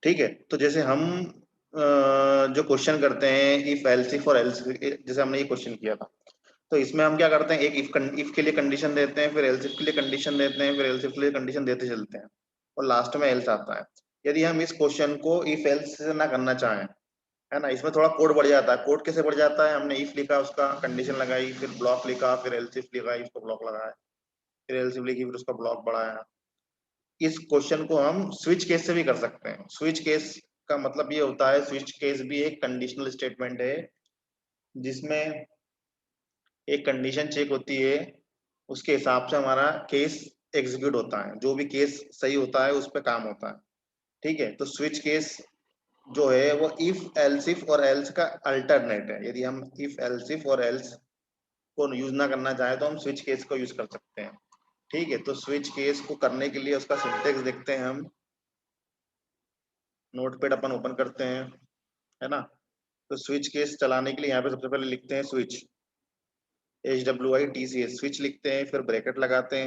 ठीक है, तो जैसे हम जो क्वेश्चन करते हैं इफ एल्स इफ और एल्स, जैसे हमने ये क्वेश्चन किया था, तो इसमें हम क्या करते हैं, एक इफ के लिए कंडीशन देते हैं, फिर एल्स इफ के लिए कंडीशन देते हैं, फिर एल्स इफ के लिए कंडीशन देते चलते हैं, और लास्ट में एल्स आता है। यदि हम इस क्वेश्चन को इफ एल्स से ना करना चाहें, है ना, इसमें थोड़ा कोड बढ़ जाता है। कोड कैसे बढ़ जाता है, हमने इफ लिखा, उसका कंडीशन लगाई, फिर ब्लॉक लिखा, फिर एल्स इफ लिखा, इसको ब्लॉक लगाया, फिर एल्स इफ लिखी, फिर उसका ब्लॉक बढ़ाया। इस क्वेश्चन को हम स्विच केस से भी कर सकते हैं। स्विच केस का मतलब ये होता है, स्विच केस भी एक कंडीशनल स्टेटमेंट है, जिसमें एक कंडीशन चेक होती है, उसके हिसाब से हमारा केस एग्जीक्यूट होता है, जो भी केस सही होता है उस पर काम होता है। ठीक है, तो स्विच केस जो है वो इफ एल्स इफ और एल्स का अल्टरनेट है। यदि हम इफ एल्स इफ और एल्स को यूज ना करना चाहे तो हम स्विच केस को यूज कर सकते हैं। ठीक है, तो स्विच केस को करने के लिए उसका सिंटेक्स देखते हैं हम। नोटपैड अपन ओपन करते हैं, है ना। तो स्विच केस चलाने के लिए यहाँ पे सबसे पहले लिखते हैं स्विच, SWITCH, स्विच लिखते हैं, फिर ब्रैकेट लगाते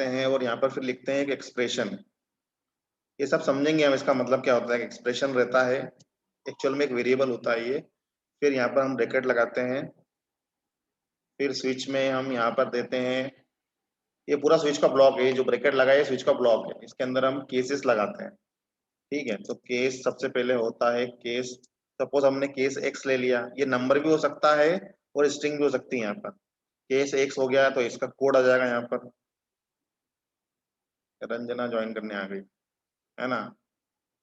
हैं, और यहाँ पर फिर लिखते हैं एक एक्सप्रेशन। ये सब समझेंगे हम, इसका मतलब क्या होता है। एक्सप्रेशन रहता है, एक्चुअल में एक वेरिएबल होता है ये। फिर यहाँ पर हम ब्रैकेट लगाते हैं, फिर स्विच में हम यहाँ पर देते हैं, ये पूरा स्विच का ब्लॉक है, जो ब्रैकेट लगा है स्विच का ब्लॉक है, इसके अंदर हम केसेस लगाते हैं। ठीक है, तो केस सबसे पहले होता है केस, सपोज हमने केस एक्स ले लिया, ये नंबर भी हो सकता है और स्ट्रिंग भी हो सकती है। यहाँ पर केस एक्स हो गया तो इसका कोड आ जाएगा यहाँ पर। रंजना ज्वाइन करने आ गई, है ना।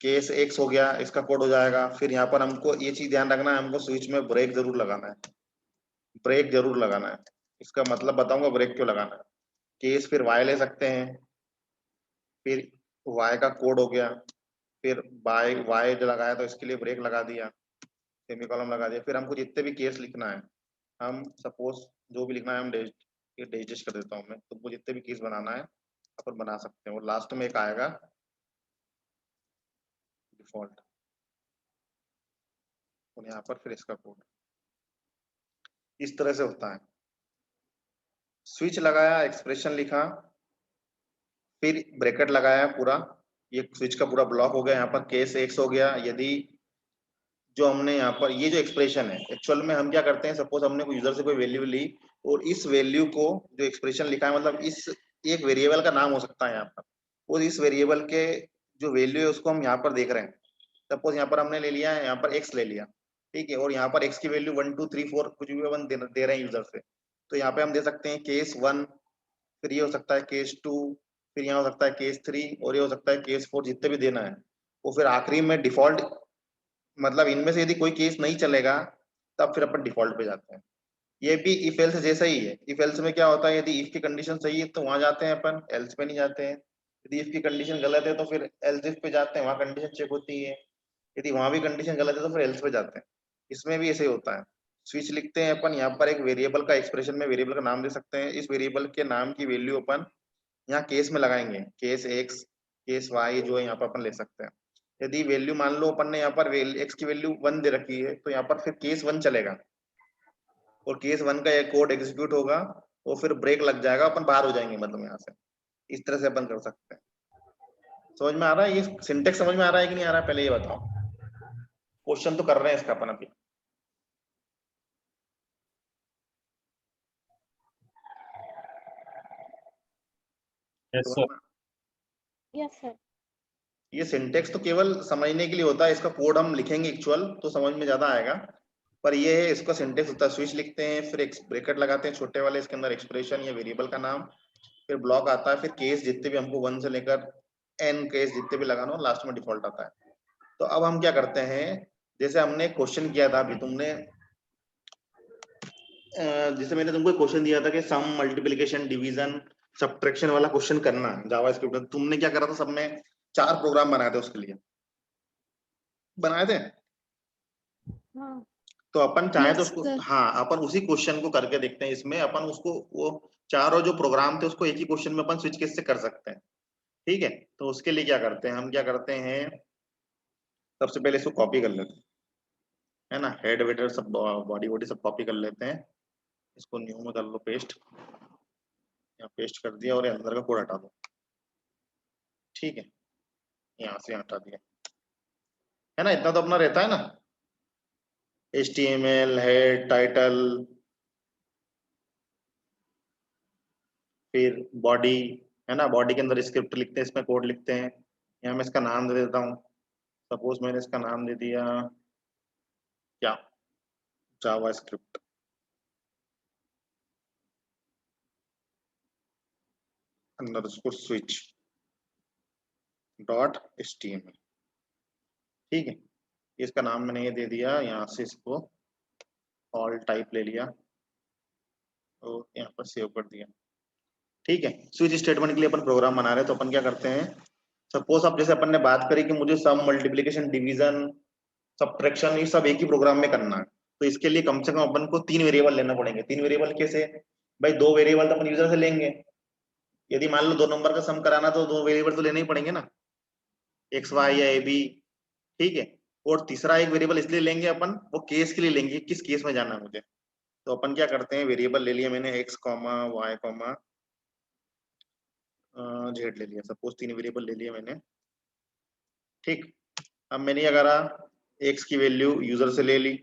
केस एक्स हो गया, इसका कोड हो जाएगा। फिर यहाँ पर हमको ये चीज ध्यान रखना है, हमको स्विच में ब्रेक जरूर लगाना है, ब्रेक जरूर लगाना है। इसका मतलब बताऊंगा ब्रेक क्यों लगाना है। केस फिर वाई ले सकते हैं, फिर वाई का कोड हो गया, फिर बाय वाई जो लगाया तो इसके लिए ब्रेक लगा दिया, सेमीकोलन लगा दिया। फिर हमको जितने भी केस लिखना है, हम सपोज जो भी लिखना है हम डाइजेस्ट कर देता हूँ मैं, तुमको जितने भी केस बनाना है अपन बना सकते हैं। और लास्ट में एक आएगा डिफॉल्ट, और यहाँ पर फिर इसका कोड। इस तरह से होता है। स्विच लगाया, एक्सप्रेशन लिखा, फिर ब्रैकेट लगाया पूरा, ये स्विच का पूरा ब्लॉक हो गया। यहाँ पर केस एक्स हो गया, यदि जो हमने यहाँ पर ये जो एक्सप्रेशन है, एक्चुअल में हम क्या करते हैं, सपोज हमने कोई यूजर से कोई वैल्यू ली, और इस वैल्यू को जो एक्सप्रेशन लिखा है, मतलब इस एक वेरिएबल का नाम हो सकता है यहाँ पर, और इस वेरिएबल के जो वैल्यू है उसको हम यहाँ पर देख रहे हैं। सपोज यहाँ पर हमने ले लिया है, यहाँ पर एक्स ले लिया, ठीक है, और यहाँ पर एक्स की वैल्यू 1 2 3 4 कुछ भी अपन दे रहे हैं यूजर से। तो यहाँ पे हम दे सकते हैं केस 1, फिर ये हो सकता है केस 2, फिर यहाँ हो सकता है केस 3, और ये हो सकता है केस 4, जितने भी देना है। वो फिर आखिरी में डिफॉल्ट, मतलब इनमें से यदि कोई केस नहीं चलेगा तब फिर अपन डिफॉल्ट पे जाते हैं। ये भी इफ एल्स जैसा ही है। इफ एल्स में क्या होता है, यदि इफ की कंडीशन सही है तो वहां जाते हैं अपन, एल्स पे नहीं जाते हैं। यदि इफ की कंडीशन गलत है तो फिर एल्स इफ पे जाते हैं, वहां कंडीशन चेक होती है। यदि वहां भी कंडीशन गलत है तो फिर एल्स पे जाते हैं। इसमें भी ऐसे ही होता है। स्विच लिखते हैं अपन, यहाँ पर एक वेरिएबल का, एक्सप्रेशन में वेरिएबल का नाम दे सकते हैं, इस वेरिएबल के नाम की वैल्यू अपन यहाँ केस में लगाएंगे, केस एक्स, केस वाई जो है यहाँ पर अपन ले सकते हैं। यदि वैल्यू मान लो अपन ने यहाँ पर एक्स की वैल्यू 1 दे रखी है, तो यहाँ पर फिर केस 1 चलेगा, और केस 1 का एक कोड एग्जीक्यूट होगा, और फिर ब्रेक लग जाएगा, अपन बाहर हो जाएंगे मतलब यहाँ से। इस तरह से अपन कर सकते हैं। समझ में आ रहा है, ये सिंटेक्स समझ में आ रहा है कि नहीं आ रहा है, पहले ये बताओ। क्वेश्चन तो कर रहे हैं इसका अपन अभी। यस समझ सर। में, यस सर। ये सिंटेक्स तो केवल समझने के लिए होता है, इसका कोड हम लिखेंगे एक्चुअल तो समझ में ज्यादा आएगा। पर ये है, इसका सिंटेक्स होता है, स्विच लिखते हैं, फिर एक ब्रैकेट लगाते हैं छोटे वाले, इसके अंदर एक्सप्रेशन या वेरिएबल का नाम, फिर ब्लॉक आता है, फिर केस जितने भी हमको 1 से लेकर n केस जितने भी लगाना हो, लास्ट में डिफॉल्ट आता है। तो अब हम क्या करते हैं, जैसे हमने क्वेश्चन किया था अभी, तुमने जैसे मैंने तुमको क्वेश्चन दिया था कि सम मल्टीप्लिकेशन डिवीजन सब्ट्रैक्शन वाला क्वेश्चन करना है जावास्क्रिप्ट में, तुमने क्या करा था, सब में 4 प्रोग्राम बनाए थे उसके लिए, बनाए थे। हाँ। तो अपन चाहे तो यस उसको, सर। हाँ, अपन उसी क्वेश्चन को करके देखते हैं। इसमें अपन उसको वो चारों जो प्रोग्राम थे उसको एक ही क्वेश्चन में अपन स्विच केस से कर सकते हैं। ठीक है, तो उसके लिए क्या करते हैं, हम क्या करते हैं, सबसे पहले इसको कॉपी कर लेते हैं, है ना, हेड वेटर सब, बॉडी वॉडी सब कॉपी कर लेते हैं। इसको न्यू में कर लो पेस्ट, यहाँ पेस्ट कर दिया, और ये अंदर का कोड हटा दो। ठीक है, यहाँ से हटा दिया, है ना, इतना तो अपना रहता है ना, HTML हेड टाइटल, फिर बॉडी, है ना, बॉडी के अंदर स्क्रिप्ट लिखते हैं, इसमें कोड लिखते हैं। यहाँ मैं इसका नाम दे देता हूँ, सपोज मैंने इसका नाम दे दिया क्या, JavaScript, underscore switch dot HTML, ठीक है, इसका नाम मैंने ये दे दिया, यहाँ से इसको ऑल टाइप ले लिया और यहाँ पर सेव कर दिया। ठीक है, स्विच स्टेटमेंट के लिए अपन प्रोग्राम बना रहे हैं, तो अपन क्या करते हैं, सपोज अब जैसे अपन ने बात करी कि मुझे सम, मल्टीप्लिकेशन, डिवीजन, सब्ट्रैक्शन, ये सब एक ही प्रोग्राम में करना है, तो इसके लिए कम से कम अपन को 3 वेरिएबल लेना पड़ेंगे। 3 वेरिएबल कैसे भाई, 2 वेरिएबल तो अपन यूजर से लेंगे, यदि मान लो 2 नंबर का सम कराना तो 2 वेरिएबल तो लेने ही पड़ेंगे ना, एक्स वाई या ए बी, ठीक है। और तीसरा एक वेरिएबल इसलिए लेंगे अपन, वो केस के लिए लेंगे, किस केस में जाना है मुझे, तो अपन क्या करते हैं, वेरिएबल ले लिया मैंने X comma Y comma Z ले लिया, सपोज 3 वेरिएबल ले लिया मैंने, ठीक। अब मैंने क्या करा, एक्स की वैल्यू यूजर से ले ली,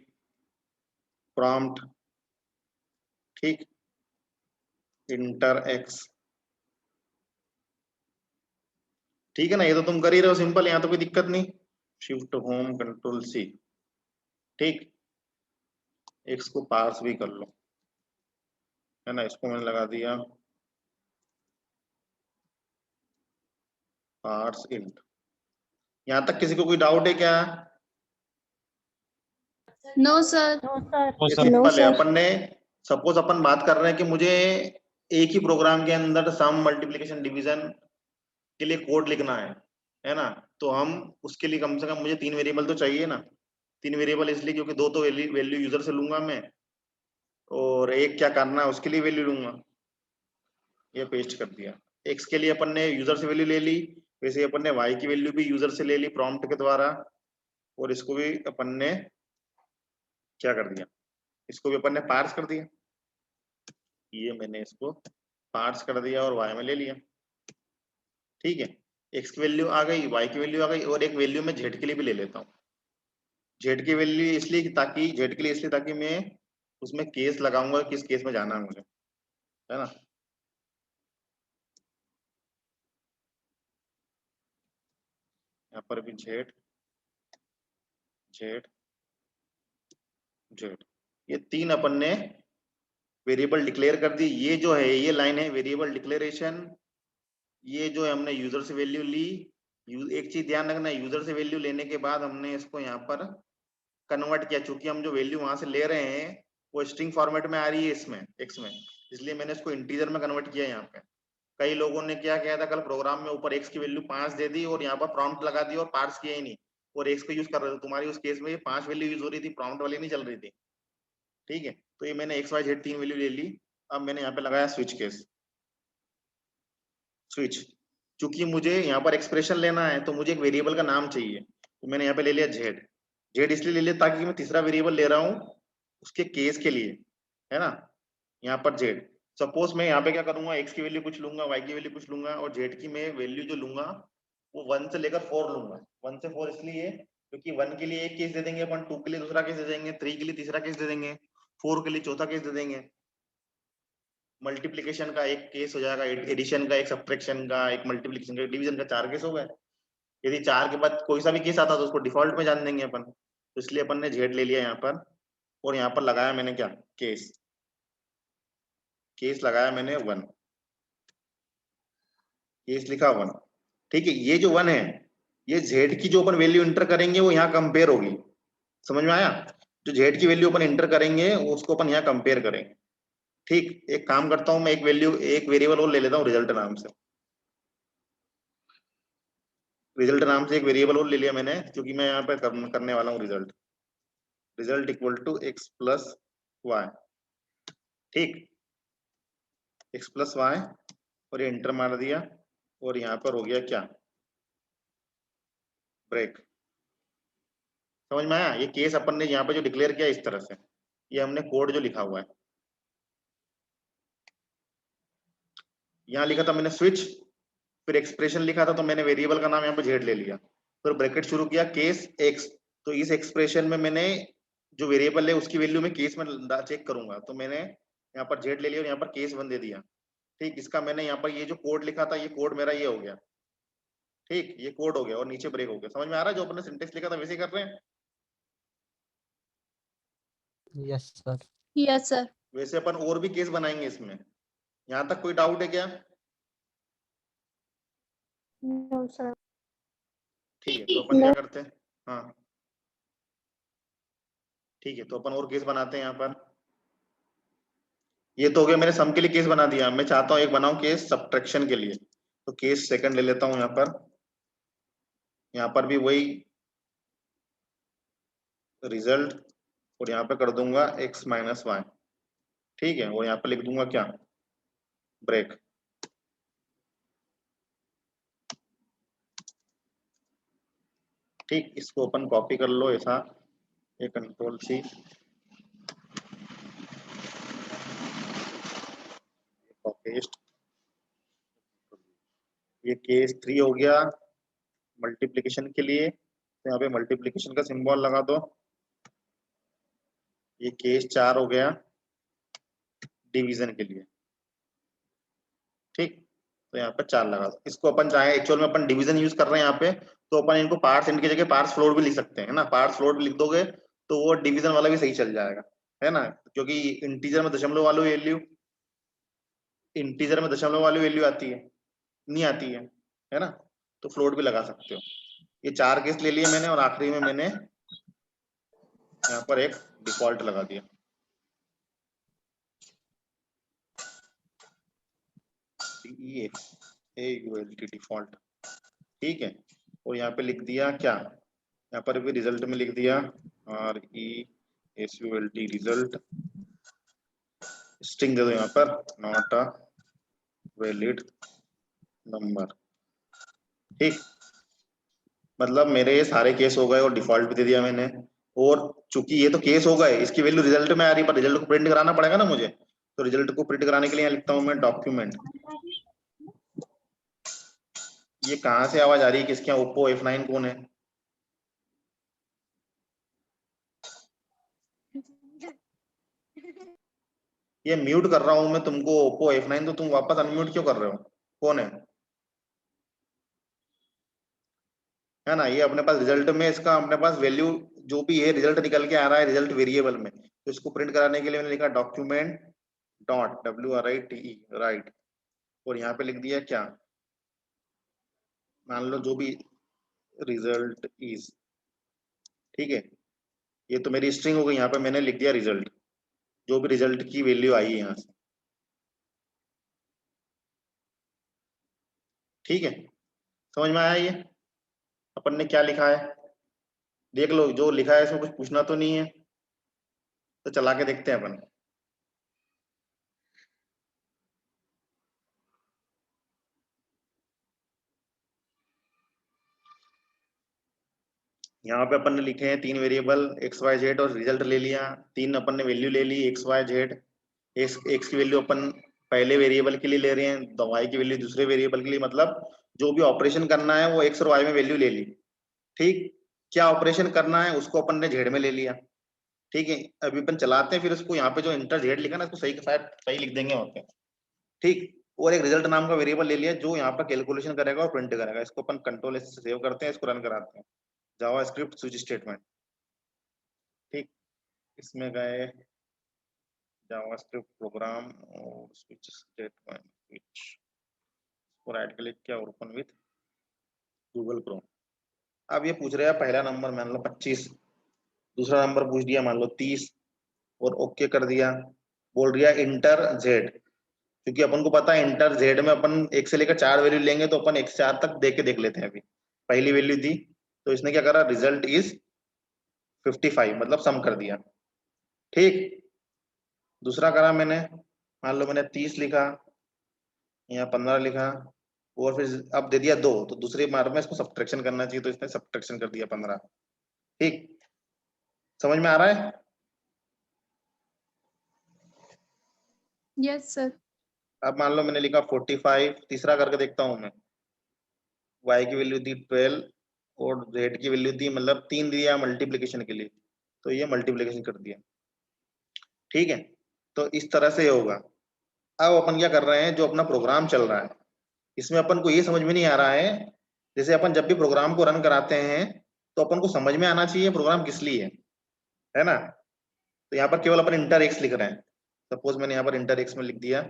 प्रॉम्प्ट, ठीक, इंटर एक्स, ठीक है ना, ये तो तुम कर ही रहे हो सिंपल, यहाँ तो कोई दिक्कत नहीं, शिफ्ट होम कंट्रोल सी, ठीक, एक्स को पार्स भी कर लो, है ना, इसको मैंने लगा दिया पार्स इंट। यहाँ तक किसी को कोई डाउट है क्या? No sir. No sir. Oh yeah sir, no simple है, सर। अपन ने सपोज अपन बात कर रहे हैं कि मुझे एक ही प्रोग्राम के अंदर सम, मल्टीप्लिकेशन, डिवीजन के लिए कोड लिखना है ना, तो हम उसके लिए कम से कम मुझे 3 वेरिएबल तो चाहिए ना। 3 वेरिएबल इसलिए क्योंकि 2 तो वैल्यू यूजर से लूंगा मैं, और एक क्या करना है उसके लिए वैल्यू लूंगा, ये पेस्ट कर दिया। एक्स के लिए अपन ने यूजर से वैल्यू ले ली, वैसे ही अपन ने वाई की वैल्यू भी यूजर से ले ली प्रॉम्प्ट के द्वारा, और इसको भी अपन ने क्या कर दिया, इसको भी अपन ने पार्स कर दिया, ये मैंने इसको पार्स कर दिया और वाई में ले लिया, ठीक है। एक्स की वैल्यू आ गई, वाई की वैल्यू आ गई, और एक वैल्यू मैं जेड के लिए भी ले लेता हूँ। जेड की वैल्यू इसलिए ताकि, जेड के लिए इसलिए ताकि मैं उसमें केस लगाऊंगा, किस केस में जाना है मुझे, है ना। यहाँ पर भी जेड जेड जेड, ये 3 अपन ने वेरिएबल डिक्लेयर कर दी। ये जो है, ये लाइन है वेरिएबल डिक्लेरेशन, ये जो है हमने यूजर से वैल्यू ली। एक चीज ध्यान रखना, यूजर से वैल्यू लेने के बाद हमने इसको यहाँ पर कन्वर्ट किया, चूंकि हम जो वैल्यू वहां से ले रहे हैं वो स्ट्रिंग फॉर्मेट में आ रही है इसमें एक्स में, इसलिए मैंने इसको इंटीजर में कन्वर्ट किया यहाँ पे। कई लोगों ने क्या किया था कल प्रोग्राम में, ऊपर एक्स की वैल्यू 5 दे दी और यहाँ पर प्रॉम्प्ट लगा दी और पार्स किया ही नहीं, और एक्स को यूज कर रहे थे। तुम्हारी उस केस में ये 5 वैल्यू यूज हो रही थी, प्रॉम्प्ट वाली नहीं चल रही थी, ठीक है। तो ये मैंने एक्स वाई जेड 3 वैल्यू ले ली। अब मैंने यहाँ पे लगाया स्विच केस, स्विच, चूंकि मुझे यहाँ पर एक्सप्रेशन लेना है तो मुझे एक वेरिएबल का नाम चाहिए, तो मैंने यहाँ पे ले लिया जेड। जेड इसलिए ले लिया ताकि मैं तीसरा वेरिएबल ले रहा हूँ उसके केस के लिए, है ना। यहाँ पर जेड, सपोज मैं यहाँ पे क्या करूंगा, एक्स की वैल्यू कुछ लूंगा, वाई की वैल्यू कुछ लूंगा, और जेड की मैं वैल्यू जो लूंगा वो 1 से लेकर 4 लूंगा। 1 से 4 इसलिए क्योंकि 1 के लिए एक केस दे देंगे अपन, 2 के लिए दूसरा केस दे देंगे, 3 के लिए तीसरा केस दे देंगे, 4 के लिए चौथा केस दे देंगे। मल्टीप्लिकेशन का एक केस हो जाएगा, एडिशन का एक, सब्ट्रैक्शन का एक, मल्टीप्लिकेशन का, डिवीजन का 4 केस हो गए। यदि 4 के बाद कोई सा भी केस आता तो उसको डिफॉल्ट में जान देंगे अपन, तो इसलिए अपन ने जेड ले लिया यहाँ पर, और यहाँ पर लगाया मैंने क्या, केस, केस लगाया मैंने 1, केस लिखा 1, ठीक है। ये जो 1 है, ये जेड की जो अपन वैल्यू इंटर करेंगे वो यहाँ कंपेयर होगी, समझ में आया। जो जेड की वैल्यू अपन इंटर करेंगे उसको अपन यहाँ कंपेयर करेंगे, ठीक। एक काम करता हूँ मैं, एक वैल्यू, एक वेरिएबल और ले लेता हूँ रिजल्ट नाम से, रिजल्ट नाम से एक वेरिएबल और ले लिया मैंने, क्योंकि मैं यहाँ पे करने वाला हूँ result, result equal to X plus Y, ठीक, एक्स प्लस वाई, और ये इंटर मार दिया, और यहाँ पर हो गया क्या, ब्रेक। समझ में आया, ये केस अपन ने यहाँ पे जो डिक्लेयर किया इस तरह से, ये हमने कोड जो लिखा हुआ है, यहाँ लिखा था मैंने स्विच, फिर एक्सप्रेशन लिखा था तो मैंने वेरिएबल का नाम यहाँ पे जेड ले लिया, फिर ब्रैकेट शुरू किया केस एक्स, तो इस एक्सप्रेशन में मैंने जो वेरिएबल है उसकी वैल्यू में केस में चेक करूंगा, तो मैंने यहाँ पर जेड ले लिया और यहाँ पर केस 1 दे दिया। ठीक, इसका मैंने यहाँ पर ये जो कोड लिखा था ये कोड मेरा ये हो गया। ठीक, ये कोड हो गया और नीचे ब्रेक हो गया। समझ में आ रहा है? जो अपने सिंटेक्स लिखा था वैसे ही कर रहे हैं। Yes sir. Yes sir. वैसे अपन और भी केस बनाएंगे इसमें। यहाँ तक कोई डाउट है क्या? No sir. ठीक है, तो अपन क्या करते हैं, हाँ ठीक है, तो अपन और केस बनाते हैं यहाँ पर। ये तो हो गया, मैंने सम के लिए केस बना दिया। मैं चाहता हूँ एक बनाऊं केस सब्ट्रैक्शन के लिए, तो केस सेकंड ले लेता हूँ यहाँ पर। यहाँ पर भी वही रिजल्ट और यहाँ पे कर दूंगा x माइनस वाई। ठीक है, और यहाँ पे लिख दूंगा क्या, ब्रेक। ठीक, इसको अपन कॉपी कर लो ऐसा, ये कंट्रोल सी पेस्ट। ये केस 3 हो गया मल्टीप्लिकेशन के लिए, तो यहाँ पे मल्टीप्लिकेशन का सिंबल लगा दो। ये केस 4 हो गया डिवीजन के लिए। ठीक, तो यहाँ पे 4 लगा दो। इसको अपन चाहे एक्चुअल में अपन डिवीजन यूज कर रहे हैं यहाँ पे, तो अपन इनको पार्ट्स इंट की जगह पार्ट्स फ्लोट भी लिख सकते हैं ना। पार्ट्स फ्लोट भी लिख दोगे तो वो डिवीजन वाला भी सही चल जाएगा, है ना, क्योंकि इंटीजर में दशमलव वाली वैल्यू, इंटीजर में दशमलव वाली वैल्यू आती है, नहीं आती है ना, तो फ्लोट भी लगा सकते हो। ये 4 केस ले लिए मैंने और आखिरी में मैंने यहाँ पर एक डिफॉल्ट लगा दिया। डिफॉल्ट। ठीक है, और यहाँ पे लिख दिया क्या, यहाँ पर भी रिजल्ट में लिख दिया RESULT रिजल्ट। स्ट्रिंग दे दो यहाँ पर, नॉट अ वैलिड नंबर। ठीक, मतलब मेरे ये सारे केस हो गए और डिफॉल्ट भी दे दिया मैंने। और चूंकि ये तो केस हो गए, इसकी वैल्यू रिजल्ट में आ रही है, पर रिजल्ट को प्रिंट कराना पड़ेगा ना मुझे, तो रिजल्ट को प्रिंट कराने के लिए यहाँ लिखता हूँ मैं डॉक्यूमेंट। ये कहाँ से आवाज आ रही है, किसके यहाँ? ओप्पो F9 कौन है? ये म्यूट कर रहा हूं मैं तुमको, ओप्पो F9, तो तुम वापस अनम्यूट क्यों कर रहे हो? कौन है ना? ये अपने पास रिजल्ट में इसका अपने पास वैल्यू जो भी है रिजल्ट निकल के आ रहा है रिजल्ट वेरिएबल में, तो इसको प्रिंट कराने के लिए मैंने लिखा डॉक्यूमेंट डॉट WRITE राइट, और यहाँ पे लिख दिया क्या, मान लो जो भी रिजल्ट इज। ठीक है, ये तो मेरी स्ट्रिंग हो गई, यहाँ पे मैंने लिख दिया रिजल्ट, जो भी रिजल्ट की वैल्यू आई है यहाँ से। ठीक है, समझ में आया ये अपन ने क्या लिखा है? देख लो जो लिखा है इसमें कुछ पूछना तो नहीं है, तो चला के देखते हैं अपन। यहाँ पे अपन ने लिखे हैं 3 वेरिएबल XYZ और रिजल्ट ले लिया। 3 अपन ने वैल्यू ले ली XYZ। एक्स की वैल्यू अपन पहले वेरिएबल के लिए ले रहे हैं, तो वाई की वैल्यू दूसरे वेरिएबल के लिए, मतलब जो भी ऑपरेशन करना है वो एक्स और वाई में वैल्यू ले ली। ठीक, क्या ऑपरेशन करना है उसको अपन ने जेड में ले लिया। ठीक है, अभी अपन चलाते हैं, फिर उसको यहाँ पे जो इंटर जेड लिखा ना इसको सही के साथ सही लिख देंगे वहाँ पे। ठीक, और एक रिजल्ट नाम का वेरिएबल ले लिया जो यहाँ पर कैलकुलेशन करेगा और प्रिंट करेगा। इसको अपन कंट्रोल S से सेव करते हैं, इसको रन कराते हैं। JavaScript switch statement. ठीक, इसमें गए जावास्क्रिप्ट प्रोग्राम और स्विच स्टेटमेंट, स्विच को राइट क्लिक किया और ओपन विथ गूगल क्रोम। अब ये पूछ रहा है पहला नंबर मान लो 25, दूसरा नंबर पूछ दिया मान लो 30 और ओके कर दिया। बोल दिया इंटर जेड, क्योंकि अपन को पता है इंटर जेड में अपन 1 से लेकर 4 वैल्यू लेंगे, तो अपन 1 से 4 तक देख के देख लेते हैं। अभी पहली वैल्यू दी तो इसने क्या करा, रिजल्ट इज 55, मतलब सम कर दिया। ठीक, दूसरा करा मैंने, मान लो मैंने 30 लिखा या 15 लिखा और फिर अब दे दिया 2, तो दूसरी बार में इसको सब्ट्रैक्शन करना चाहिए, तो इसने सब्ट्रैक्शन कर दिया 15। ठीक, समझ में आ रहा है? Yes sir. अब मान लो मैंने लिखा 45, तीसरा करके देखता हूं मैं, y की वैल्यू दी 12 और z की वैल्यू दी मतलब 3 दिया मल्टीप्लिकेशन के लिए, तो ये मल्टीप्लिकेशन कर दिया। ठीक है, तो इस तरह से होगा। अब अपन क्या कर रहे हैं, जो अपना प्रोग्राम चल रहा है इसमें अपन को ये समझ में नहीं आ रहा है, जैसे अपन जब भी प्रोग्राम को रन कराते हैं तो अपन को समझ में आना चाहिए प्रोग्राम किस लिए है ना। तो यहाँ पर केवल अपन इंटर एक्स लिख रहे हैं। सपोज मैंने यहाँ पर इंटर एक्स में लिख दिया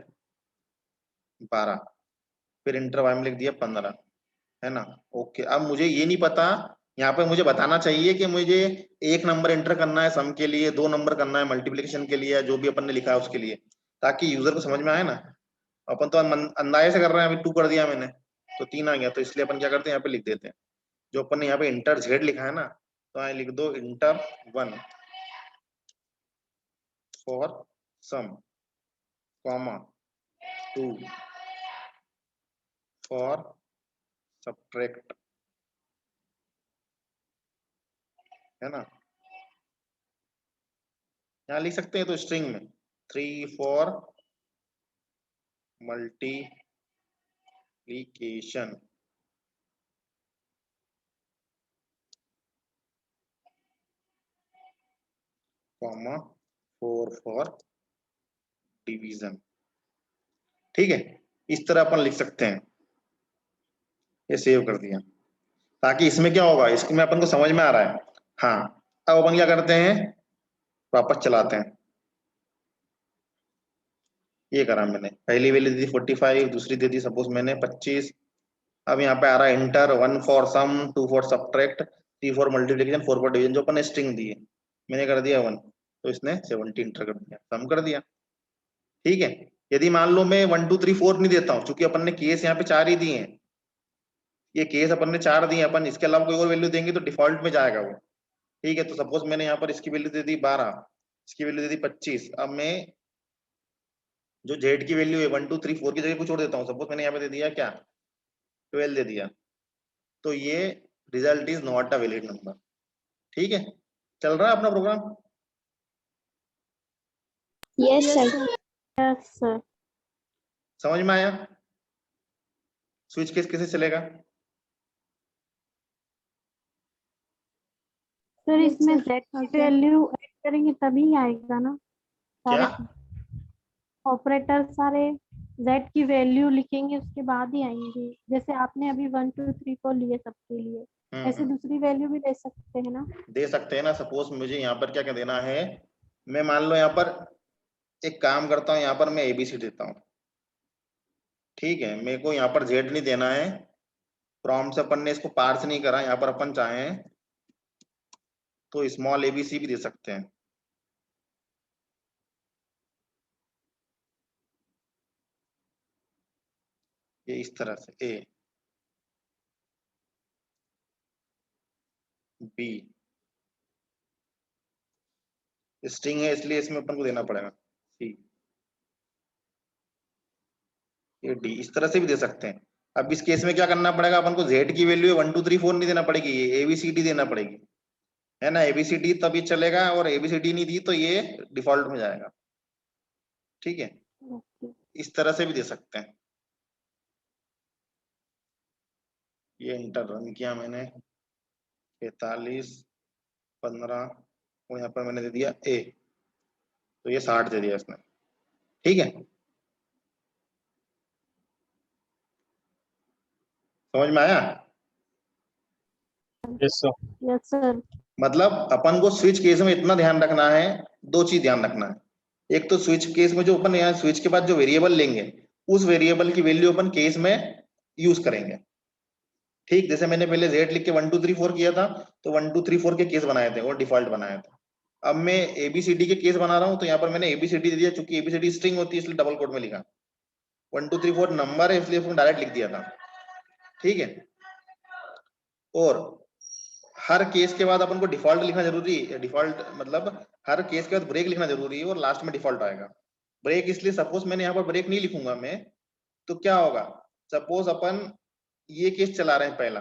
12, फिर इंटर वाई में लिख दिया 15, है ना। ओके, अब मुझे ये नहीं पता, यहाँ पे मुझे बताना चाहिए कि मुझे एक नंबर एंटर करना है सम के लिए, 2 नंबर करना है मल्टीप्लिकेशन के लिए, जो भी अपन ने लिखा है उसके लिए, ताकि यूजर को समझ में आए ना। अपन तो अंदाजे से कर रहे हैं, अभी 2 कर दिया मैंने तो 3 आ गया, तो इसलिए अपन क्या करते हैं यहाँ पे लिख देते हैं जो अपन ने यहाँ पे इंटर जेड लिखा है ना, तो यहाँ लिख दो enter 1 for sum comma 2 for subtract, है ना। यहाँ लिख सकते हैं तो स्ट्रिंग में 3 for multiplication, comma 4 for division. ठीक है, इस तरह अपन लिख सकते हैं। ये सेव कर दिया, ताकि इसमें क्या होगा, इसमें अपन को समझ में आ रहा है। हाँ, अब अपन क्या करते हैं, वापस चलाते हैं। ये करा मैंने, पहली वैल्यू दी 45, दूसरी दे दी सपोज मैंने 25। अब यहाँ पे आ रहा है enter 1 for sum, 2 for subtract, 3 for multiplication, 4 for division, जो अपन ने स्ट्रिंग दी है मैंने कर दिया 1, तो इसने 70 इंटर कर दिया, सम कर दिया। ठीक है, यदि मान लो मैं 1 2 3 4 नहीं देता हूँ, क्योंकि अपन ने केस यहाँ पे 4 ही दिए हैं, ये केस अपन ने 4 दिए, अपन इसके अलावा कोई और वैल्यू देंगे तो डिफॉल्ट में जाएगा वो। ठीक है, तो सपोज मैंने यहाँ पर इसकी वैल्यू दे दी 12, इसकी वैल्यू दे दी 25। अब मैं जो जेड की वैल्यू है 1 2 3 4 की जगह कुछ और देता हूँ, सपोज मैंने यहाँ पे दे दिया क्या 12 दे दिया, तो ये result is not a valid number. ठीक है, चल रहा है अपना program. Yes sir. Yes sir. समझ में आया स्विच केस कैसे चलेगा। सर इसमें जेड की वैल्यू ऐड करेंगे तभी आएगा ना क्या सारे ऑपरेटर, सारे जेड की वैल्यू लिखेंगे उसके बाद ही आएंगे। जैसे आपने अभी 1 2 3 4 लिए सबके लिए, ऐसे दूसरी वैल्यू भी ले सकते हैं ना। दे सकते हैं ना। सपोज मुझे यहाँ पर क्या क्या देना है, मैं मान लो यहाँ पर एक काम करता हूँ, यहाँ पर मैं एबीसी देता हूँ। ठीक है, मेरे को यहाँ पर जेड नहीं देना है, प्रॉम्प्ट से अपन ने इसको पार्स नहीं करा, यहाँ पर अपन चाहें तो स्मॉल एबीसी भी दे सकते हैं। ये इस तरह से ए बी, स्ट्रिंग है इसलिए इसमें अपन को देना पड़ेगा सी, ये डी, इस तरह से भी दे सकते हैं। अब इस केस में क्या करना पड़ेगा, अपन को जेड की वैल्यू 1 2 3 4 नहीं देना पड़ेगी, ये एबीसीडी देना पड़ेगी, है ना। एबीसीडी तभी चलेगा, और एबीसीडी नहीं दी तो ये डिफॉल्ट में जाएगा। ठीक है, ओके। इस तरह से भी दे सकते हैं। ये इंटर रन किया मैंने 45 15, और यहाँ पर मैंने दे दिया ए, तो ये 60 दे दिया इसने। ठीक है, समझ में आया। Yes sir. Yes sir. मतलब अपन को स्विच केस में इतना ध्यान रखना है, 2 चीज ध्यान रखना है। एक तो स्विच केस में जो अपन यहाँ स्विच के बाद जो वेरिएबल लेंगे, उस वेरिएबल की वैल्यू अपन केस में यूज करेंगे। ठीक, जैसे मैंने पहले जेड लिख के 1 2 3 4 किया था, तो 1 2 3 4 के केस बनाए थे और डिफॉल्ट बनाया था। अब मैं एबीसीडी के केस बना रहा हूँ, तो यहाँ पर मैंने एबीसीडी दे दिया, चूंकि एबीसीडी स्ट्रिंग होती है इसलिए डबल कोट में लिखा। 1 2 3 4 नंबर है इसलिए उसको डायरेक्ट लिख दिया था। ठीक है, और हर केस के बाद अपन को डिफॉल्ट लिखना जरूरी है। डिफॉल्ट मतलब हर केस के बाद ब्रेक लिखना जरूरी है, और लास्ट में डिफॉल्ट आएगा। ब्रेक इसलिए, सपोज मैंने यहाँ पर ब्रेक नहीं लिखूंगा मैं, तो क्या होगा, सपोज अपन ये केस चला रहे हैं पहला,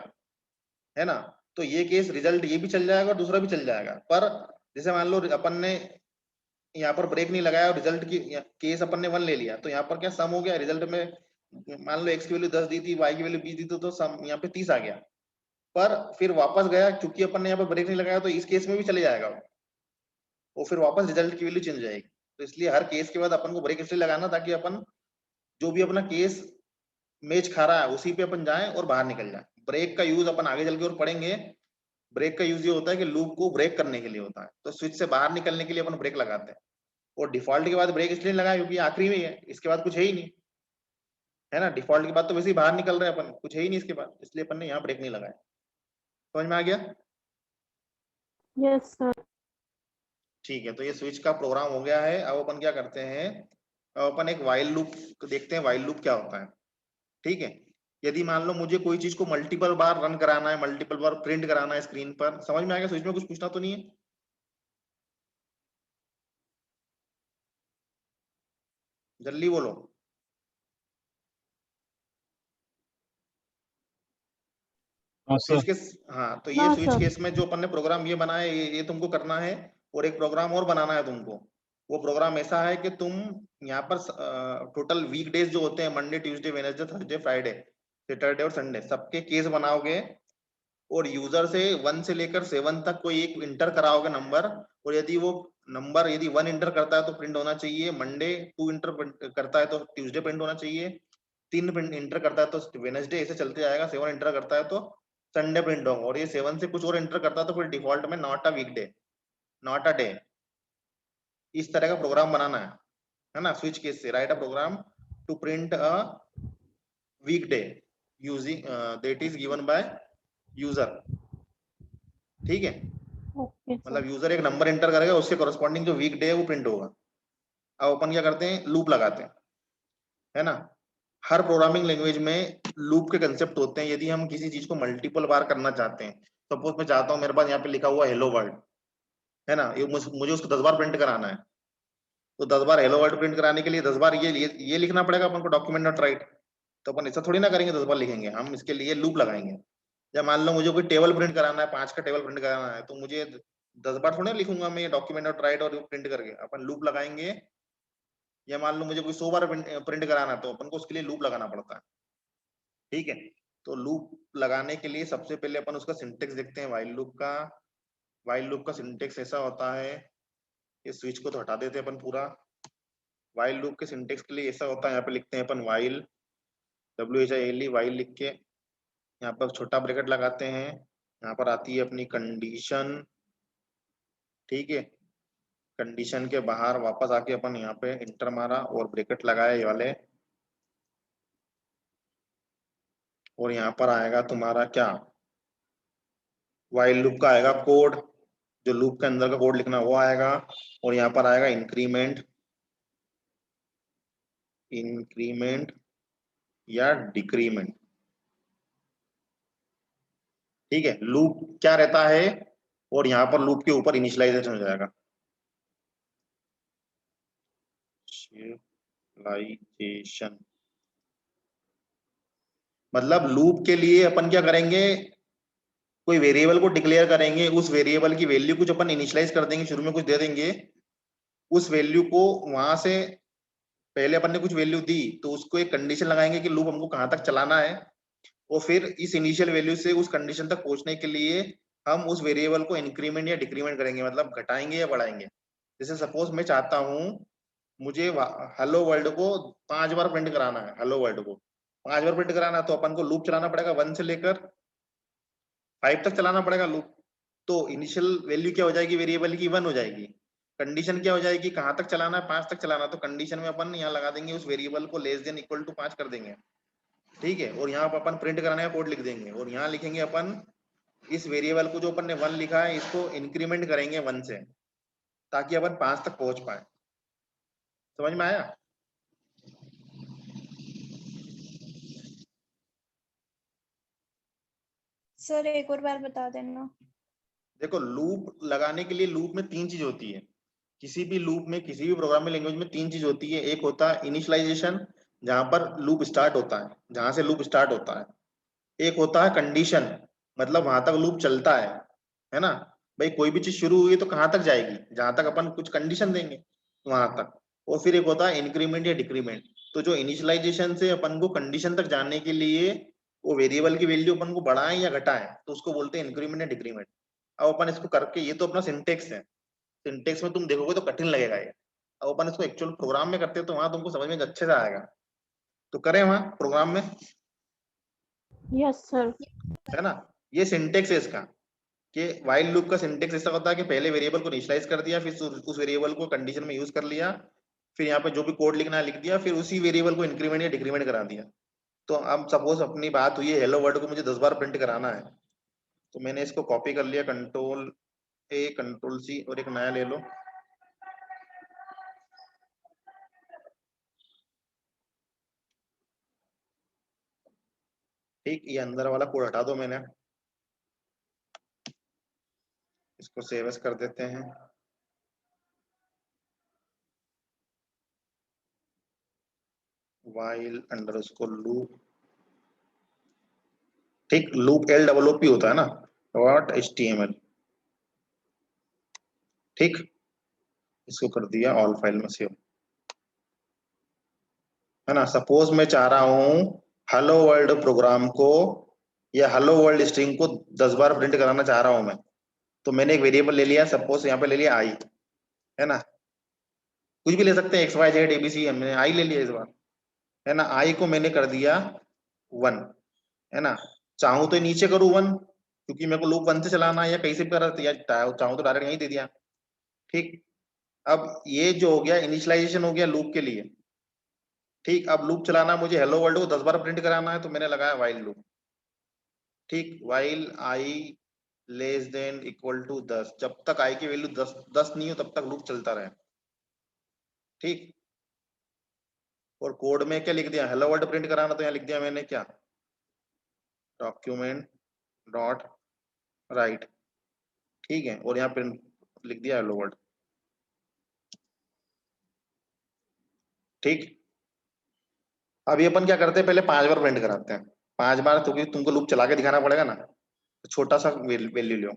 है ना, तो ये केस रिजल्ट ये भी चल जाएगा और दूसरा भी चल जाएगा। पर जैसे मान लो अपन ने यहाँ पर ब्रेक नहीं लगाया और रिजल्ट की केस अपन ने 1 ले लिया, तो यहाँ पर क्या सम हो गया, रिजल्ट में मान लो x की वैल्यू 10 दी थी, y की वैल्यू 20 दी थी, तो सम यहाँ पे 30 आ गया, पर फिर वापस गया, क्योंकि अपन ने यहाँ पे ब्रेक नहीं लगाया, तो इस केस में भी चले जाएगा वो फिर वापस रिजल्ट की वैल्यू चेंज हो जाएगी। तो इसलिए हर केस के बाद अपन को ब्रेक इसलिए लगाना, ताकि अपन जो भी अपना केस मैच खा रहा है उसी पे अपन जाएं और बाहर निकल जाए। ब्रेक का यूज अपन आगे चल के और पढ़ेंगे। ब्रेक का यूज ये होता है कि लूप को ब्रेक करने के लिए होता है, तो स्विच से बाहर निकलने के लिए अपन ब्रेक लगाते हैं। और डिफॉल्ट के बाद ब्रेक इसलिए लगाया क्योंकि आखिरी में ही है, इसके बाद कुछ है ही नहीं, है ना। डिफॉल्ट के बाद तो वैसे ही बाहर निकल रहे हैं अपन, कुछ है ही नहीं इसके बाद, इसलिए अपन ने यहाँ ब्रेक नहीं लगाया। समझ में आ गया? Yes sir. ठीक है, तो ये स्विच का प्रोग्राम हो गया है। अब अपन क्या करते हैं, अब अपन एक व्हाइल लूप देखते हैं, व्हाइल लूप क्या होता है। ठीक है, यदि मान लो मुझे कोई चीज को मल्टीपल बार रन कराना है, मल्टीपल बार प्रिंट कराना है स्क्रीन पर, समझ में आ गया? स्विच में कुछ पूछना तो नहीं है? जल्दी बोलो। स्विच केस, हाँ, तो ये हाँ स्विच सर। केस में जो अपन ने प्रोग्राम ये बनाया है, ये तुमको करना है। और एक प्रोग्राम और बनाना है तुमको। वो प्रोग्राम ऐसा है कि तुम यहाँ पर टोटल वीक डेज जो होते हैं, Monday, Tuesday, Wednesday, Thursday, Friday, Saturday और संडे, सबके केस बनाओगे। और यूजर से 1 से लेकर 7 तक कोई एक इंटर कराओगे नंबर। और यदि वो नंबर यदि 1 इंटर करता है तो प्रिंट होना चाहिए मंडे, 2 इंटर करता है तो ट्यूसडे प्रिंट होना चाहिए, 3 इंटर करता है तो वेडनेसडे, ऐसे चलते जाएगा, 7 इंटर करता है तो संडे प्रिंट होगा। और ये 7 से कुछ और इंटर करता है तो फिर डिफॉल्ट में not a weekday, not a day, इस तरह का प्रोग्राम बनाना है ना। स्विच केस से write a program to print a weekday using that is given by user. ठीक है, ओके सर। मतलब यूजर एक नंबर एंटर करेगा, उसके कॉरेस्पॉन्डिंग जो वीक डे है वो प्रिंट होगा। अब अपन क्या करते हैं, लूप लगाते हैं, है ना। हर प्रोग्रामिंग लैंग्वेज में लूप के कंसेप्ट होते हैं। यदि हम किसी चीज को मल्टीपल बार करना चाहते हैं, सपोज मैं चाहता हूं, मेरे पास यहाँ पे लिखा हुआ हेलो वर्ल्ड, है ना, ये मुझे उसको 10 बार प्रिंट कराना है। तो 10 बार हेलो वर्ल्ड प्रिंट कराने के लिए 10 बार ये लिखना पड़ेगा अपन को, डॉक्यूमेंट डॉट राइट। तो अपन ऐसा थोड़ी ना करेंगे 10 बार लिखेंगे, हम इसके लिए लूप लगाएंगे। या मान लो मुझे कोई टेबल प्रिंट कराना है, 5 का टेबल प्रिंट कराना है, तो मुझे 10 बार थोड़ी लिखूंगा मैं ये डॉक्यूमेंट डॉट राइट और प्रिंट करके, अपन लूप लगाएंगे। या मान लो मुझे कोई 100 बार प्रिंट कराना है, तो अपन को उसके लिए लूप लगाना पड़ता है। ठीक है, तो लूप लगाने के लिए सबसे पहले अपन उसका सिंटेक्स देखते हैं व्हाइल लूप का। व्हाइल लूप का सिंटेक्स ऐसा होता है, इस स्विच को तो हटा देते हैं अपन पूरा। व्हाइल लूप के सिंटेक्स के लिए ऐसा होता है, यहाँ पे लिखते हैं अपन व्हाइल, WHILE, व्हाइल लिख के यहाँ पर छोटा ब्रैकेट लगाते हैं। यहाँ पर आती है अपनी कंडीशन। ठीक है, कंडीशन के बाहर वापस आके अपन यहाँ पे इंटर मारा और ब्रैकेट लगाए ये वाले। और यहाँ पर आएगा तुम्हारा क्या, व्हाइल लूप का आएगा कोड, जो लूप के अंदर का कोड लिखना वो आएगा। और यहाँ पर आएगा इंक्रीमेंट, इंक्रीमेंट या डिक्रीमेंट। ठीक है, लूप क्या रहता है, और यहाँ पर लूप के ऊपर इनिशियलाइजेशन हो जाएगा, इनिशियलाइजेशन। मतलब लूप के लिए अपन क्या करेंगे, कोई वेरिएबल को डिक्लेयर करेंगे, उस वेरिएबल की वैल्यू कुछ अपन इनिशियलाइज कर देंगे, शुरू में कुछ दे देंगे। उस वैल्यू को वहां से पहले अपन ने कुछ वैल्यू दी, तो उसको एक कंडीशन लगाएंगे कि लूप हमको कहां तक चलाना है। और फिर इस इनिशियल वैल्यू से उस कंडीशन तक पहुंचने के लिए हम उस वेरिएबल को इंक्रीमेंट या डिक्रीमेंट करेंगे, मतलब घटाएंगे या बढ़ाएंगे। जैसे सपोज मैं चाहता हूं, मुझे हेलो वर्ल्ड को 5 बार प्रिंट कराना है, हेलो वर्ल्ड को 5 बार प्रिंट कराना है, तो अपन को लूप चलाना पड़ेगा 1 से लेकर 5 तक चलाना पड़ेगा लूप। तो इनिशियल वैल्यू क्या हो जाएगी वेरिएबल की, 1 हो जाएगी। कंडीशन क्या हो जाएगी, कहां तक चलाना है, 5 तक चलाना, तो कंडीशन में अपन यहाँ लगा देंगे उस वेरिएबल को लेस देन इक्वल टू 5 कर देंगे। ठीक है, और यहाँ पर अपन प्रिंट कराने का कोड लिख देंगे, और यहाँ लिखेंगे अपन इस वेरिएबल को जो अपन ने 1 लिखा है इसको इंक्रीमेंट करेंगे 1 से, ताकि अपन 5 तक पहुंच पाए। समझ में आया? सर एक और बार बता देना। देखो, लूप लगाने के लिए लूप में 3 चीज होती है। किसी भी लूप में, किसी भी प्रोग्रामिंग लैंग्वेज में 3 चीज होती है। एक होता है इनिशियलाइजेशन, जहां पर लूप स्टार्ट होता है, जहां से लूप स्टार्ट होता है। एक होता है कंडीशन, मतलब वहां तक लूप चलता है ना। भाई कोई भी चीज शुरू हुई है तो कहाँ तक जाएगी, जहां तक अपन कुछ कंडीशन देंगे वहां तक। और फिर एक होता है इंक्रीमेंट या डिक्रीमेंट, तो जो इनिशियलाइजेशन से अपन को कंडीशन तक जाने के लिए वो वेरिएबल की वैल्यू अपन को बढ़ाएं या घटाएं, तो उसको बोलते हैं इंक्रीमेंट या डिक्रीमेंट। अब अपन इसको करके, ये तो अपना सिंटेक्स है, सिंटेक्स में तुम देखोगे तो कठिन लगेगा ये। अब अपन इसको एक्चुअल प्रोग्राम में करते हैं तो वहां तुमको समझ में अच्छे से आएगा। तो करें वहां प्रोग्राम में, यस सर। है ना। ये सिंटेक्स है इसका, कि व्हाइल लूप का सिंटेक्स ऐसा होता है कि पहले वेरिएबल को इनिशियलाइज कर दिया, फिर उस वेरिएबल को कंडीशन में यूज कर लिया, फिर यहाँ पे जो भी कोड लिखना है लिख दिया, फिर उसी वेरिएबल को इंक्रीमेंट या डिक्रीमेंट करा दिया। तो अब सपोज अपनी बात हुई है हेलो वर्ड को मुझे 10 बार प्रिंट कराना है, तो मैंने इसको कॉपी कर लिया, कंट्रोल ए कंट्रोल सी, और एक नया ले लो। ठीक, ये अंदर वाला कोड हटा दो मैंने, इसको सेव एज कर देते हैं। while अंडरस्कोर लूप, ठीक, लूप LOOP होता है ना, डॉट HTML। ठीक, इसको कर दिया ऑल फाइल में सेव, है ना। सपोज मैं चाह रहा हूं हेलो वर्ल्ड प्रोग्राम को या हेलो वर्ल्ड स्ट्रिंग को 10 बार प्रिंट कराना चाह रहा हूं मैं, तो मैंने एक वेरिएबल ले लिया, सपोज यहाँ पे ले लिया आई, है ना। कुछ भी ले सकते हैं, XYZ ABC, हमने आई ले लिया इस बार, है ना। आई को मैंने कर दिया 1, है ना। चाहूं तो नीचे करूं 1, क्योंकि मेरे को लूप 1 से चलाना है, या कहीं से भी करा, या चाहूं तो डायरेक्ट यहीं दे दिया। ठीक, अब ये जो हो गया इनिशियलाइजेशन हो गया लूप के लिए। ठीक, अब लूप चलाना, मुझे हेलो वर्ल्ड को 10 बार प्रिंट कराना है, तो मैंने लगाया व्हाइल लूप। ठीक, while I less than equal to 10, जब तक आई की वैल्यू 10 नहीं हो तब तक लूप चलता रहे। ठीक, और कोड में क्या लिख दिया, हेलो वर्ल्ड प्रिंट कराना, तो यहाँ लिख दिया मैंने क्या, डॉक्यूमेंट डॉट राइट। ठीक है, और यहाँ प्रिंट लिख दिया हेलो वर्ल्ड। ठीक, अभी अपन क्या करते हैं, पहले 5 बार प्रिंट कराते हैं, 5 बार, क्योंकि तुमको लूप चला के दिखाना पड़ेगा ना, तो छोटा सा वैल्यू लो।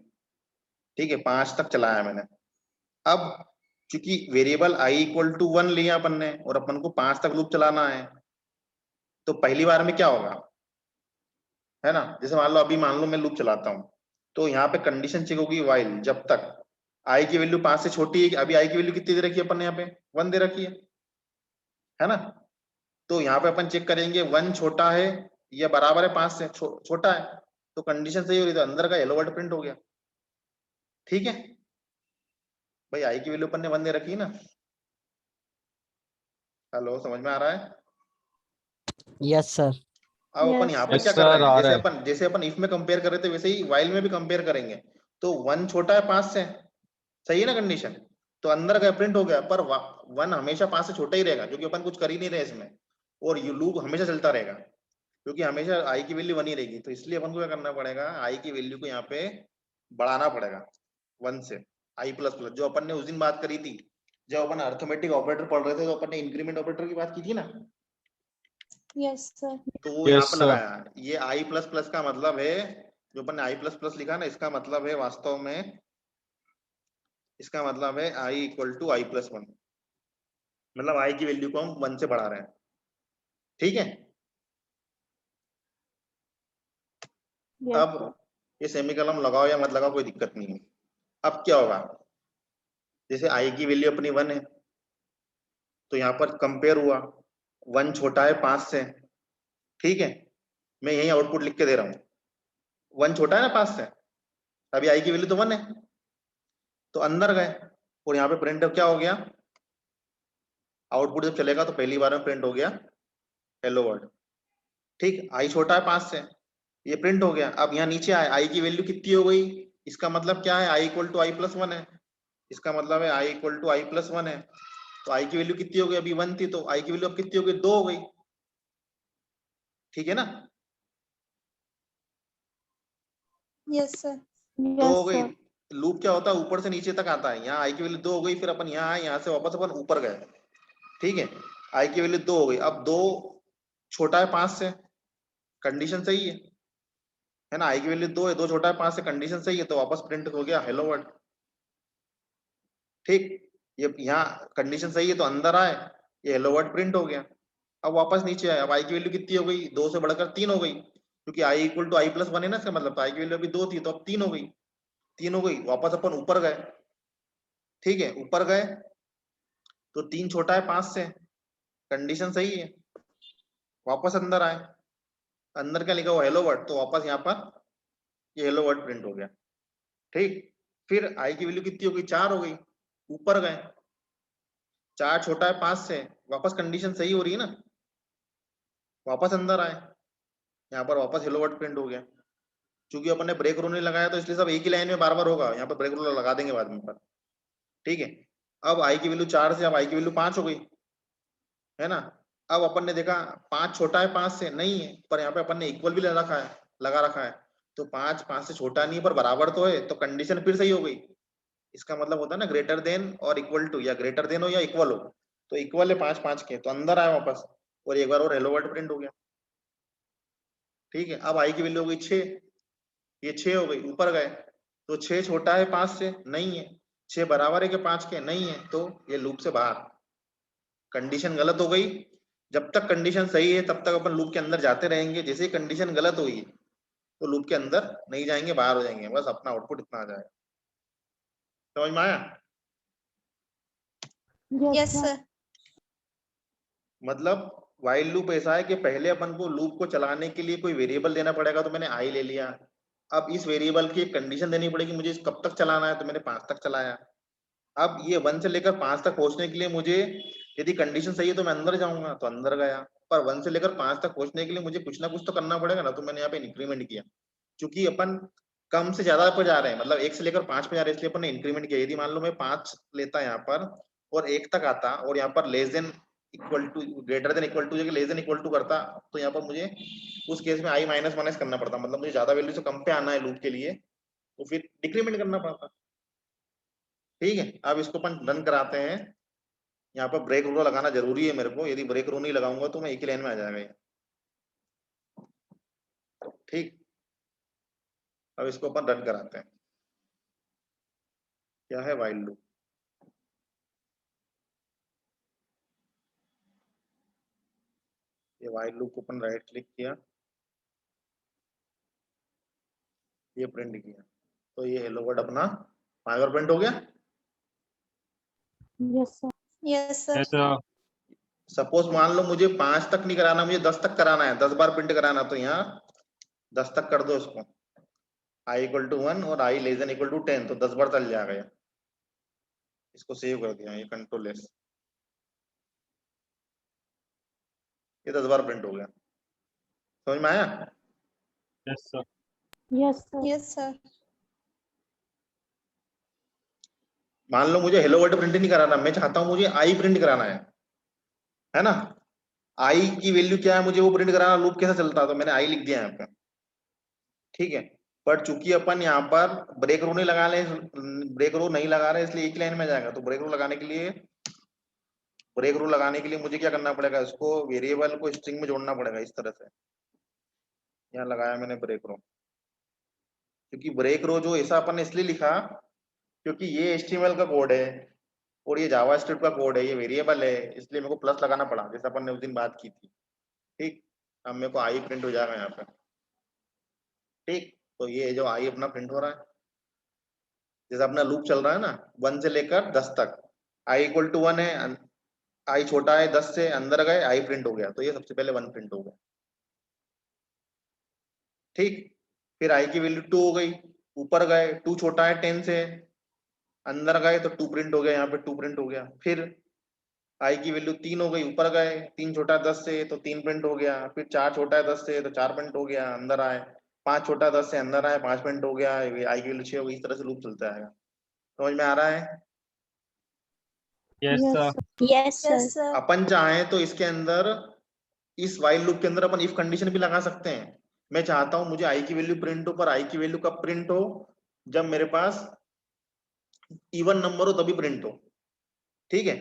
ठीक है, 5 तक चलाया मैंने। अब क्योंकि वेरिएबल आई इक्वल टू 1 लिया अपन ने, और अपन को 5 तक लूप चलाना है, तो पहली बार में क्या होगा, है ना। जैसे मान लो, अभी मान लो मैं लूप चलाता हूँ, तो यहाँ पे कंडीशन चेक होगी व्हाइल जब तक आई की वैल्यू 5 से छोटी है। अभी आई की वैल्यू कितनी दे रखी है अपन ने, यहाँ पे 1 दे रखी है ना। तो यहाँ पे अपन चेक करेंगे 1 छोटा है या बराबर है 5 से, छोटा है, तो कंडीशन सही हो रही, तो अंदर का हेलो वर्ल्ड प्रिंट हो गया। ठीक है भाई, आई की वैल्यू अपन ने 1 दे रखी है ना। हेलो, समझ में आ रहा है। Yes sir. अब अपन यहाँ पे Yes, क्या कर sir, रहे हैं, आ जैसे रहा है। अपन इफ में कंपेयर कर रहे थे, वैसे ही व्हाइल में भी कंपेयर करेंगे। तो 1 छोटा है 5 से, सही है ना कंडीशन, तो अंदर का प्रिंट हो गया, पर 1 हमेशा 5 से छोटा ही रहेगा, क्योंकि अपन कुछ कर ही नहीं रहे इसमें, और यू लूप हमेशा चलता रहेगा, क्योंकि हमेशा आई की वैल्यू 1 ही रहेगी। तो इसलिए अपन को क्या करना पड़ेगा, आई की वैल्यू को यहाँ पे बढ़ाना पड़ेगा 1 से, आई प्लस प्लस, जो अपन ने उस दिन बात करी थी, जब अपन अर्थमेटिक ऑपरेटर पढ़ रहे थे, तो अपन ने इंक्रीमेंट ऑपरेटर की बात की थी ना, यस सर। तो वो यहाँ Yes, पे sir. लगाया। ये आई प्लस प्लस का मतलब है, जो अपन ने आई प्लस प्लस लिखा ना, इसका मतलब है वास्तव में, इसका मतलब है I equal to I plus 1, मतलब आई की वैल्यू को हम 1 से बढ़ा रहे हैं। ठीक है, यस अब सर। ये सेमीकोलन लगाओ या मत लगाओ, कोई दिक्कत नहीं है। अब क्या होगा, जैसे आई की वैल्यू अपनी 1 है, तो यहाँ पर कंपेयर हुआ, 1 छोटा है 5 से। ठीक है, मैं यही आउटपुट लिख के दे रहा हूँ, 1 छोटा है ना 5 से, अभी आई की वैल्यू तो 1 है, तो अंदर गए, और यहाँ पे प्रिंट क्या हो गया, आउटपुट जब चलेगा तो पहली बार में प्रिंट हो गया हेलो वर्ल्ड। ठीक, आई छोटा है 5 से, ये प्रिंट हो गया। अब यहाँ नीचे आए, आई की वैल्यू कितनी हो गई, इसका मतलब क्या है, I equal to I plus 1 है, इसका मतलब है I equal to I plus 1 है। तो आई की वैल्यू कितनी हो गई, अभी 1 थी, तो आई की वैल्यू अब कितनी हो गई, 2 हो गई। ठीक है ना, यस सर। 2 यस हो गई। सर। लूप क्या होता है, ऊपर से नीचे तक आता है, यहाँ आई की वैल्यू 2 हो गई, फिर अपन यहाँ आए, यहाँ से वापस अपन ऊपर गए। ठीक है, आई की वैल्यू 2 हो गई, अब 2 छोटा है 5 से, कंडीशन सही है ना। आई की वैल्यू 2 है, 2 छोटा है 5 से, कंडीशन सही है, तो वापस प्रिंट हो गया हेलो वर्ल्ड। ठीक, ये यहाँ कंडीशन सही है, तो अंदर आए, ये हेलो वर्ल्ड प्रिंट हो गया। अब वापस नीचे आए, अब आई की वैल्यू कितनी हो गई, 2 से बढ़कर 3 हो गई, क्योंकि I equal to I plus 1 है ना, इसका मतलब आई की वैल्यू अभी 2 थी तो अब 3 हो गई, 3 हो गई, वापस अपन ऊपर गए। ठीक है, ऊपर गए तो 3 छोटा है 5 से, कंडीशन सही है, वापस अंदर आए, अंदर क्या लिखा हुआ हेलो वर्ड, तो वापस यहाँ पर ये हेलो वर्ड प्रिंट हो गया। ठीक, फिर आई की वैल्यू कितनी हो गई, 4 हो गई, ऊपर गए, 4 छोटा है 5 से, वापस कंडीशन सही हो रही है ना, वापस अंदर आए, यहाँ पर वापस हेलो वर्ड प्रिंट हो गया। क्योंकि अपन ने ब्रेक रूल नहीं लगाया तो इसलिए सब एक ही लाइन में बार बार होगा, यहाँ पर ब्रेक रूल लगा देंगे बाद में पर। ठीक है, अब आई की वैल्यू 4 से अब आई की वैल्यू 5 हो गई, है ना। अब अपन ने देखा 5 छोटा है 5 से, नहीं है, पर यहाँ पे अपन ने इक्वल भी लगा रखा है, तो 5 5 से छोटा नहीं है पर बराबर तो है, तो कंडीशन फिर सही हो गई। इसका मतलब होता है ना ग्रेटर देन और इक्वल टू, या ग्रेटर देन हो या इक्वल हो, तो इक्वल है 5 5 के, तो अंदर आया वापस, और एक बार और हेलो वर्ड प्रिंट हो गया। ठीक है, अब आई की वैल्यू हो गई 6, ये 6 हो गई, ऊपर गए तो 6 छोटा है 5 से, नहीं है, 6 बराबर है कि 5 के, नहीं है, तो ये लूप से बाहर, कंडीशन गलत हो गई। जब तक कंडीशन सही है तब तक अपन लूप के अंदर जाते रहेंगे, जैसे ही कंडीशन गलत हुई तो लूप के अंदर नहीं जाएंगे, बाहर हो जाएंगे, बस अपना आउटपुट इतना आ जाएगा। समझ में आया? Yes, sir. मतलब वाइल लूप ऐसा है कि पहले अपन को लूप को चलाने के लिए कोई वेरिएबल देना पड़ेगा, तो मैंने आई ले लिया, अब इस वेरिएबल की एक कंडीशन देनी पड़ेगी मुझे कब तक चलाना है, तो मैंने 5 तक चलाया। अब ये 1 से लेकर 5 तक पहुंचने के लिए मुझे, यदि कंडीशन सही है तो मैं अंदर जाऊंगा, तो अंदर गया, पर 1 से लेकर 5 तक पहुंचने के लिए मुझे कुछ ना कुछ तो करना पड़ेगा ना, तो मैंने यहाँ पे इंक्रीमेंट किया, क्योंकि अपन कम से ज्यादा पर जा रहे हैं, मतलब 1 से लेकर 5 पे जा रहे हैं, इसलिए अपन ने इंक्रीमेंट किया। यदि मान लो मैं 5 लेता यहाँ पर और 1 तक आता, और यहाँ पर less than equal to, greater than equal to जगह लेस देन इक्वल टू करता, तो यहाँ पर मुझे उस केस में आई माइनस माइनस करना पड़ता, मतलब मुझे ज्यादा वैल्यू से कम पे आना है लूप के लिए, तो फिर डिक्रीमेंट करना पड़ता। ठीक है, अब इसको अपन रन कराते हैं। यहाँ पर ब्रेक रूल लगाना जरूरी है मेरे को, यदि ब्रेक रूल नहीं लगाऊंगा तो मैं एक ही लाइन में आ जाएगा ये। ठीक, अब इसको अपन रन कराते हैं। क्या है वाइल लूप, ये वाइल लूप को अपन राइट क्लिक किया, ये प्रिंट किया, तो ये हेलो वर्ड अपना फाइवर प्रिंट हो गया। Yes sir. Yes, sir. Yes, sir. Suppose मान लो मुझे 5 तक नहीं कराना, मुझे 10 तक कराना है, 10 बार प्रिंट कराना, तो यहाँ 10 तक कर दो इसको, आई इक्वल टू 1 और आई लेस देन इक्वल टू 10, तो 10 बार चल जाएगा ये। इसको सेव कर दिया, ये कंट्रोल एस, ये 10 बार प्रिंट हो गया। समझ में आया? Yes, sir. Yes sir. Yes, sir. मान लो मुझे हेलो वर्ड प्रिंट नहीं कराना, मैं चाहता हूं मुझे आई प्रिंट कराना है ना, आई की वैल्यू क्या है मुझे वो प्रिंट कराना, लूप कैसा चलता है, तो मैंने आई लिख दिया यहाँ पे। ठीक है, पर चूंकि अपन यहाँ पर ब्रेक रूल नहीं लगा रहे इसलिए एक लाइन में जाएगा, तो ब्रेक रूल लगाने के लिए मुझे क्या करना पड़ेगा, इसको वेरिएबल को स्ट्रिंग में जोड़ना पड़ेगा इस तरह से। यहाँ लगाया मैंने ब्रेक रो, क्योंकि ब्रेक रो जो ऐसा अपन ने इसलिए लिखा क्योंकि ये HTML का कोड है और ये जावास्क्रिप्ट का कोड है, ये वेरिएबल है, इसलिए मेरे को प्लस लगाना पड़ा, जैसे अपन ने उस दिन बात की थी। ठीक, अब मेरे को आई प्रिंट हो जाएगा यहाँ पे। ठीक, तो ये जो आई अपना प्रिंट हो रहा है, जैसे अपना लूप चल रहा है ना 1 से लेकर 10 तक, आई इक्वल टू 1 है, आई छोटा है 10 से, अंदर गए आई प्रिंट हो गया, तो ये सबसे पहले 1 प्रिंट हो गया। ठीक, फिर आई की वैल्यू 2 हो गई, ऊपर गए, 2 छोटा है 10 से, अंदर गए तो 2 प्रिंट हो गया, यहाँ पे 2 प्रिंट हो गया। फिर आई की वैल्यू 3 हो गई, ऊपर गए, 3 छोटा है 10 से तो 3 प्रिंट हो गया। फिर 4 छोटा है 10 से तो 4 प्रिंट हो गया, अंदर आए, 5 छोटा है 10 से, अंदर आए, 5 प्रिंट हो गया, आई की वैल्यू 6 हो गई। इस तरह से लूप चलता है। समझ में आ रहा है? Yes, sir. Yes, sir. अपन चाहें तो इसके अंदर, इस वाइल लूप के अंदर अपन इफ कंडीशन भी लगा सकते हैं। मैं चाहता हूं मुझे आई की वैल्यू प्रिंट हो, पर आई की वैल्यू कब प्रिंट हो, जब मेरे पास इवन नंबर हो तभी प्रिंट हो। ठीक है,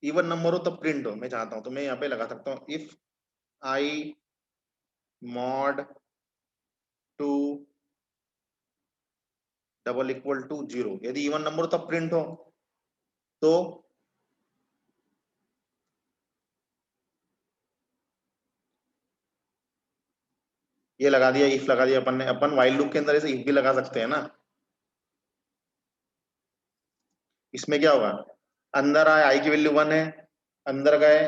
इवन नंबर हो तब प्रिंट हो मैं चाहता हूं, तो मैं यहाँ पे लगा सकता हूँ if I mod 2 double equal to 0, यदि इवन नंबर हो तब प्रिंट हो, तो ये लगा दिया, इफ लगा दिया अपन ने। अपन व्हाइल लूप के अंदर ऐसे इफ भी लगा सकते हैं ना। इसमें क्या होगा, अंदर आए आई की वैल्यू 1 है, अंदर गए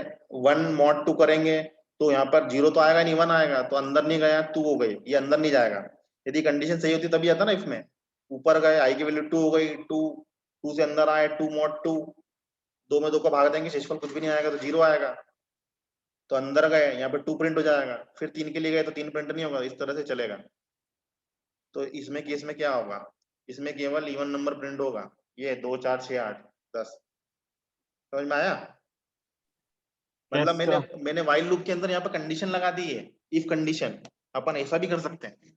1 mod 2 करेंगे तो यहाँ पर 0 तो आएगा नहीं, 1 आएगा, तो अंदर नहीं गया 2 हो गई, ये अंदर नहीं जाएगा। यदि कंडीशन सही होती तभी आता ना इसमें। ऊपर गए आई की वैल्यू 2 हो गई, 2 से अंदर आए 2 mod 2, 2 में 2 को भाग देंगे, शेषफल कुछ भी नहीं आएगा तो 0 आएगा। तो अंदर गए यहाँ पे 2 प्रिंट हो जाएगा, फिर 3 के लिए गए तो 3 प्रिंट नहीं होगा, इस तरह से चलेगा। तो इसमें केस में क्या होगा, इसमें केवल इवन नंबर प्रिंट होगा, ये 2 4 6 8 10। समझ में आया? मतलब Yes, मैंने व्हाइल लूप के अंदर यहाँ पे कंडीशन लगा दी है, इफ कंडीशन। अपन ऐसा भी कर सकते हैं,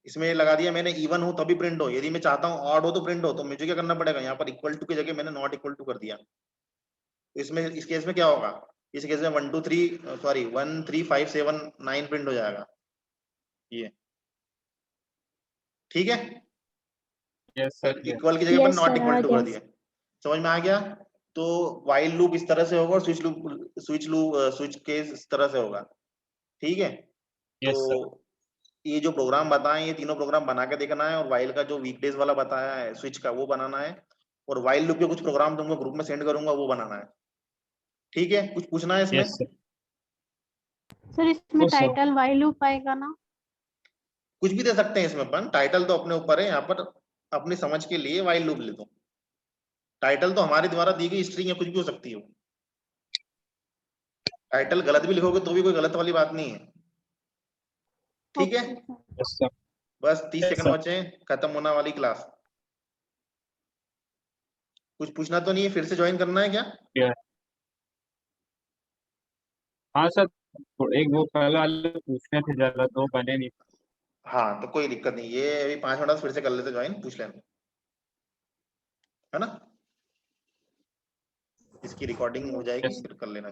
इसमें लगा दिया मैंने इवन हो तभी प्रिंट हो, यदि मैं चाहता हूँ ऑड हो तो प्रिंट हो, तो मुझे क्या करना पड़ेगा, यहाँ पर इक्वल टू की जगह मैंने नॉट इक्वल टू कर दिया। तो इसमें इस केस में क्या होगा, इस केस में 1 2 3 सॉरी 1 3 5 7 9 प्रिंट हो जाएगा, ये ठीक है। yes, sir. Yes. इक्वल की जगह पर Yes, नॉट sir, इक्वल आ टू गया। कर दिया। समझ में आ गया? तो व्हाइल लूप इस तरह से होगा और स्विच केस इस तरह से होगा, ठीक है। Yes, sir. तो ये जो प्रोग्राम बताए, ये तीनों प्रोग्राम बना के देखना है, और व्हाइल का जो वीकडेज वाला बताया है स्विच का वो बनाना है, और व्हाइल लूप के कुछ प्रोग्राम तुमको ग्रुप में सेंड करूंगा वो बनाना है, ठीक है। कुछ पूछना है इसमें? Yes, sir. सर इसमें No, sir. Title while loop आएगा ना? कुछ भी दे सकते हैं इसमें अपन, टाइटल तो अपने ऊपर है, यहाँ पर अपनी समझ के लिए व्हाइल लूप ले दो। टाइटल तो हमारे द्वारा दी गई स्ट्रिंग या कुछ भी हो सकती है। टाइटल गलत भी लिखोगे तो भी कोई गलत वाली बात नहीं है, ठीक है। Okay sir. Yes, sir. बस 30 Yes, सेकंड sir. बचे हैं, खत्म होने वाली क्लास। कुछ पूछना तो नहीं है, फिर से ज्वाइन करना है क्या? Yeah. हाँ सर, एक दो पहले वाले पूछने थे, ज्यादा दो बने नहीं। हाँ तो कोई दिक्कत नहीं, ये अभी 5 मिनट फिर से कर लेते ज्वाइन, पूछ लेना, है ना। इसकी रिकॉर्डिंग हो जाएगी, Yes. फिर कर लेना।